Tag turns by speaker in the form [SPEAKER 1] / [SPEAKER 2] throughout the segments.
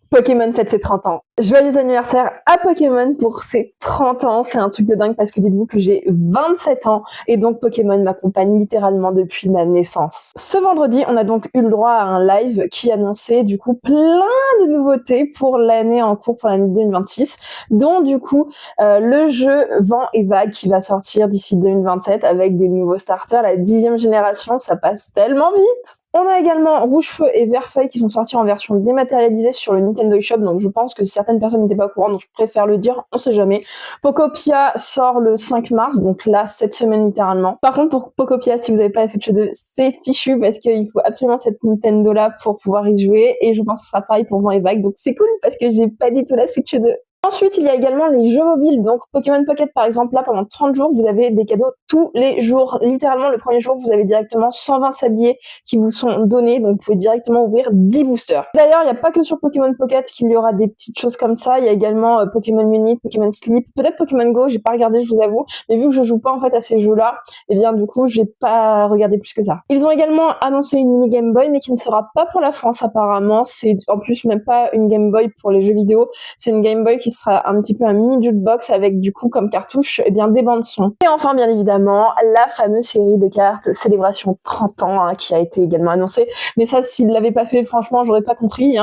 [SPEAKER 1] Pokémon fête ses 30 ans. Joyeux anniversaire à Pokémon pour ses 30 ans. C'est un truc de dingue parce que dites-vous que j'ai 27 ans et donc Pokémon m'accompagne littéralement depuis ma naissance. Ce vendredi, on a donc eu le droit à un live qui annonçait du coup plein de nouveautés pour l'année en cours, pour l'année 2026, dont du coup le jeu Vent et Vague qui va sortir d'ici 2027 avec des nouveaux starters, la 10e génération, ça passe tellement vite. On a également Rouge Feu et Vert Feuille qui sont sortis en version dématérialisée sur le Nintendo eShop, donc je pense que certaines personnes n'étaient pas au courant, donc je préfère le dire, on sait jamais. Pokopia sort le 5 mars, donc là, cette semaine littéralement. Par contre, pour Pokopia, si vous n'avez pas la Switch 2, c'est fichu parce qu'il faut absolument cette Nintendo-là pour pouvoir y jouer, et je pense que ce sera pareil pour Vent et Vague, donc c'est cool parce que j'ai pas du tout la Switch 2. Ensuite, il y a également les jeux mobiles, donc Pokémon Pocket par exemple, là pendant 30 jours, vous avez des cadeaux tous les jours. Littéralement, le premier jour, vous avez directement 120 sabliers qui vous sont donnés, donc vous pouvez directement ouvrir 10 boosters. D'ailleurs, il n'y a pas que sur Pokémon Pocket qu'il y aura des petites choses comme ça, il y a également Pokémon Unite, Pokémon Sleep, peut-être Pokémon Go, j'ai pas regardé, je vous avoue, mais vu que je joue pas en fait à ces jeux-là, et bien du coup, j'ai pas regardé plus que ça. Ils ont également annoncé une mini Game Boy, mais qui ne sera pas pour la France apparemment, c'est en plus même pas une Game Boy pour les jeux vidéo, c'est une Game Boy qui sera un petit peu un mini jukebox avec du coup comme cartouche des bandes son. Et enfin bien évidemment la fameuse série de cartes Célébration 30 ans qui a été également annoncée, mais ça s'ils l'avaient pas fait franchement j'aurais pas compris.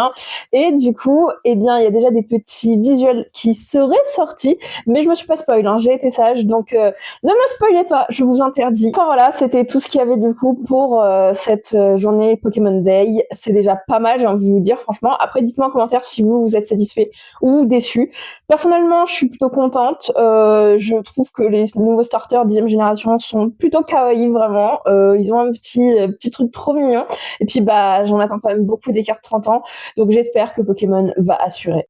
[SPEAKER 1] Et du coup il y a déjà des petits visuels qui seraient sortis, mais je me suis pas spoil, j'ai été sage, donc ne me spoilez pas, je vous interdis. Enfin voilà, c'était tout ce qu'il y avait du coup pour cette journée Pokémon Day. C'est déjà pas mal, j'ai envie de vous dire franchement. Après dites-moi en commentaire si vous êtes satisfait ou déçu. Personnellement, je suis plutôt contente. Je trouve que les nouveaux starters 10e génération sont plutôt kawaii, vraiment. Ils ont un petit truc trop mignon. Et puis, j'en attends quand même beaucoup des cartes 30 ans. Donc, j'espère que Pokémon va assurer.